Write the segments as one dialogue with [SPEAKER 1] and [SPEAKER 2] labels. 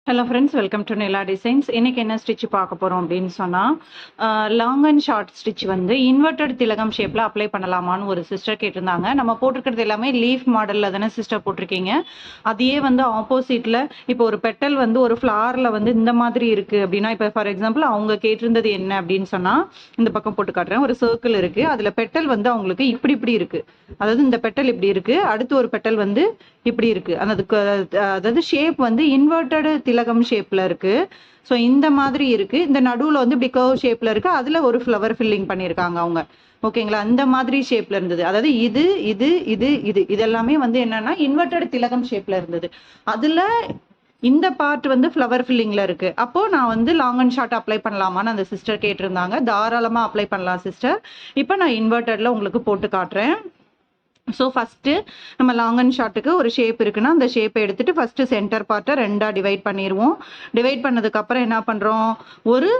[SPEAKER 1] Hello friends, welcome to Nila designs. இன்னைக்கு என்ன stitch பார்க்க போகிறோம் அப்படின்னு சொன்னால், லாங் அண்ட் ஷார்ட் ஸ்டிச் வந்து இன்வெர்டட் திலகம் ஷேப்பில் அப்ளை பண்ணலாமான்னு ஒரு சிஸ்டர் கேட்டிருந்தாங்க. நம்ம போட்டிருக்கிறது எல்லாமே லீஃப் மாடலில் தானே சிஸ்டர் போட்டிருக்கீங்க. அதையே வந்து ஆப்போசிட்டில் இப்போ ஒரு பெட்டல் வந்து ஒரு ஃப்ளாரில் வந்து இந்த மாதிரி இருக்குது அப்படின்னா, இப்போ ஃபார் எக்ஸாம்பிள் அவங்க கேட்டிருந்தது என்ன அப்படின்னு சொன்னால், இந்த பக்கம் போட்டு காட்டுறேன். ஒரு சர்க்கிள் இருக்குது, அதில் பெட்டல் வந்து அவங்களுக்கு இப்படி இப்படி இருக்குது. அதாவது இந்த பெட்டல் இப்படி இருக்குது, அடுத்து ஒரு பெட்டல் வந்து இப்படி இருக்குது. அதாவது ஷேப் வந்து இன்வெர்டட் திலகம் ஷேப்ல இருக்கு. ஸோ இந்த மாதிரி இருக்கு. இந்த நடுவில் வந்து இப்படி கர்வ் ஷேப்ல இருக்கு. அதுல ஒரு ஃப்ளவர் ஃபில்லிங் பண்ணியிருக்காங்க அவங்க. ஓகேங்களா? அந்த மாதிரி ஷேப்ல இருந்தது. அதாவது இது இது இது இது இதெல்லாமே வந்து என்னன்னா இன்வெர்டட் திலகம் ஷேப்ல இருந்தது. அதுல இந்த பார்ட் வந்து ஃப்ளவர் ஃபில்லிங்ல இருக்கு. அப்போ நான் வந்து லாங் அண்ட் ஷார்ட் அப்ளை பண்ணலாமான்னு அந்த சிஸ்டர் கேட்டிருந்தாங்க. தாராளமா அப்ளை பண்ணலாம் சிஸ்டர். இப்போ நான் இன்வெர்டட்ல உங்களுக்கு போட்டு காட்டுறேன். ஸோ ஃபஸ்ட்டு நம்ம லாங் அண்ட் ஷார்ட்டுக்கு ஒரு ஷேப் இருக்குன்னா அந்த ஷேப்பை எடுத்துட்டு ஃபஸ்ட்டு சென்டர் பார்ட்டை ரெண்டாக டிவைட் பண்ணிடுவோம். டிவைட் பண்ணதுக்கப்புறம் என்ன பண்ணுறோம், ஒரு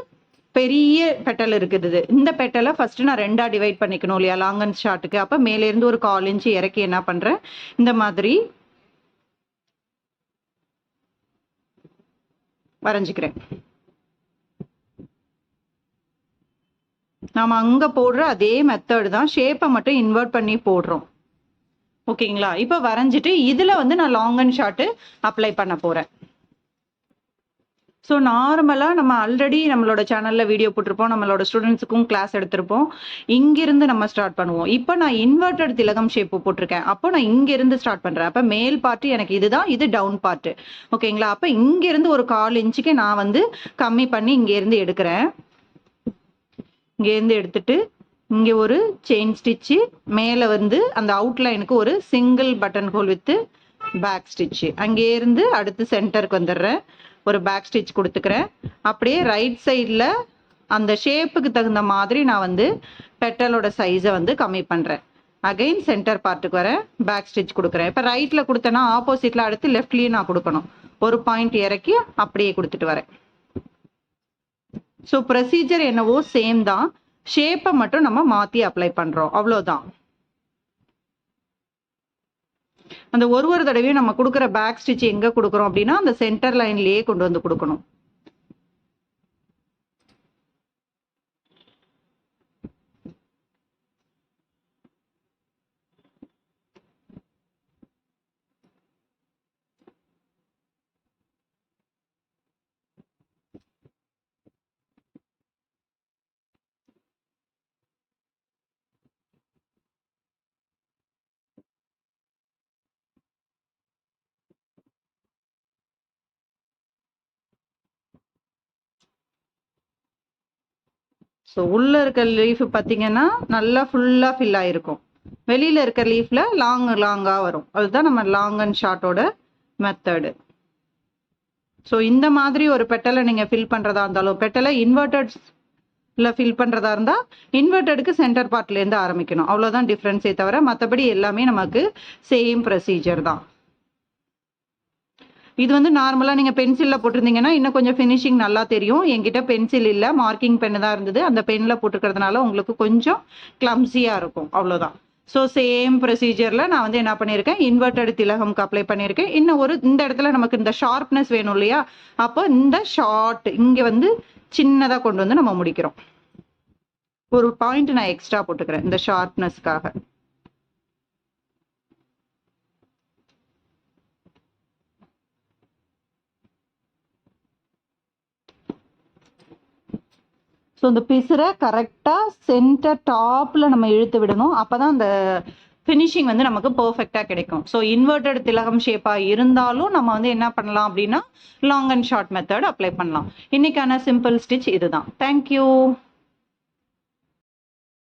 [SPEAKER 1] பெரிய பெட்டல் இருக்குது. இந்த பெட்டலை ஃபஸ்ட்டு நான் ரெண்டாக டிவைட் பண்ணிக்கணும் இல்லையா லாங் அண்ட் ஷார்ட்டுக்கு. அப்போ மேலேருந்து ஒரு 1/4 இன்ச்சு இறக்கி என்ன பண்ணுறேன், இந்த மாதிரி வரைஞ்சிக்கிறேன். நாம் அங்கே போடுற அதே மெத்தட் தான், ஷேப்பை மட்டும் இன்வெர்ட் பண்ணி போடுறோம். ஓகேங்களா? இப்போ வரைஞ்சிட்டு இதில் வந்து நான் லாங் அண்ட் ஷார்ட்டு அப்ளை பண்ண போகிறேன். ஸோ நார்மலாக நம்ம ஆல்ரெடி நம்மளோட சேனலில் வீடியோ போட்டிருப்போம், நம்மளோட ஸ்டூடெண்ட்ஸுக்கும் கிளாஸ் எடுத்திருப்போம். இங்கிருந்து நம்ம ஸ்டார்ட் பண்ணுவோம். இப்போ நான் இன்வெர்டட் திலகம் ஷேப்பு போட்டிருக்கேன். அப்போ நான் இங்கிருந்து ஸ்டார்ட் பண்ணுறேன். அப்போ மேல் பார்ட்டு எனக்கு இதுதான், இது டவுன் பார்ட்டு. ஓகேங்களா? அப்போ இங்கிருந்து ஒரு 1/4 இன்ச்சுக்கு நான் வந்து கம்மி பண்ணி இங்கேருந்து எடுக்கிறேன். இங்கேருந்து எடுத்துட்டு இங்கே ஒரு செயின் ஸ்டிச்சு, மேலே வந்து அந்த அவுட்லைனுக்கு ஒரு single button whole with back stitch. அங்கேருந்து அடுத்து சென்டருக்கு வந்துடுறேன், ஒரு பேக் ஸ்டிச் கொடுத்துக்கிறேன். அப்படியே ரைட் சைடில் அந்த ஷேப்புக்கு தகுந்த மாதிரி நான் வந்து பெட்டலோட சைஸை வந்து கம்மி பண்ணுறேன். அகைன் சென்டர் பார்ட்டுக்கு வரேன், பேக் ஸ்டிச் கொடுக்குறேன். இப்போ ரைட்டில் கொடுத்தேன்னா ஆப்போசிட்டில் அடுத்து லெஃப்ட்லேயும் நான் கொடுக்கணும். ஒரு பாயிண்ட் இறக்கி அப்படியே கொடுத்துட்டு வரேன். ஸோ ப்ரொசீஜர் என்னவோ சேம் தான், ஷேப்பை மட்டும் நம்ம மாற்றி அப்ளை பண்ணுறோம், அவ்வளோதான். அந்த ஒரு தடவையும் நம்ம கொடுக்குற பேக் ஸ்டிச் எங்கே கொடுக்குறோம் அப்படின்னா அந்த சென்டர் லைன்லேயே கொண்டு வந்து கொடுக்கணும். ஸோ உள்ளே இருக்க லீஃப் பார்த்தீங்கன்னா நல்லா ஃபுல்லாக ஃபில் ஆகிருக்கும். வெளியில் இருக்க லீஃபில் லாங்காக வரும். அதுதான் நம்ம லாங் அண்ட் ஷார்ட்டோட மெத்தடு. ஸோ இந்த மாதிரி ஒரு பெட்டலை நீங்கள் ஃபில் பண்ணுறதா இருந்தாலும், பெட்டலை இன்வெர்டட்ல ஃபில் பண்ணுறதா இருந்தால் இன்வெர்டடுக்கு சென்டர் பார்ட்லேருந்து ஆரம்பிக்கணும். அவ்வளோதான் டிஃப்ரென்ஸே தவிர மற்றபடி எல்லாமே நமக்கு சேம் ப்ரொசீஜர் தான். இது வந்து நார்மலாக நீங்கள் பென்சிலில் போட்டிருந்தீங்கன்னா இன்னும் கொஞ்சம் ஃபினிஷிங் நல்லா தெரியும். என்கிட்ட பென்சில் இல்லை, மார்க்கிங் பென்னு தான் இருந்தது. அந்த பென்னில் போட்டுக்கிறதுனால உங்களுக்கு கொஞ்சம் கிளம்ஸியாக இருக்கும், அவ்வளோதான். ஸோ சேம் ப்ரொசீஜரில் நான் வந்து என்ன பண்ணியிருக்கேன், இன்வெர்டட் திலகம்க்கு அப்ளை பண்ணியிருக்கேன். இன்னும் இந்த இடத்துல நமக்கு இந்த ஷார்ப்னஸ் வேணும் இல்லையா, அப்போ இந்த ஷார்ட் இங்கே வந்து சின்னதாக கொண்டு வந்து நம்ம முடிக்கிறோம். ஒரு பாயிண்ட் நான் எக்ஸ்ட்ரா போட்டுக்கிறேன் இந்த ஷார்ப்னஸ்க்காக. ஸோ இந்த பிசுரை கரெக்டாக சென்டர் டாப்பில் நம்ம இழுத்து விடணும். அப்போ தான் அந்த ஃபினிஷிங் வந்து நமக்கு பர்ஃபெக்டாக கிடைக்கும். ஸோ இன்வெர்டட் திலகம் ஷேப்பாக இருந்தாலும் நம்ம வந்து என்ன பண்ணலாம் அப்படின்னா long and short method apply பண்ணலாம். இன்னைக்கான சிம்பிள் ஸ்டிச் இதுதான். தேங்க்யூ.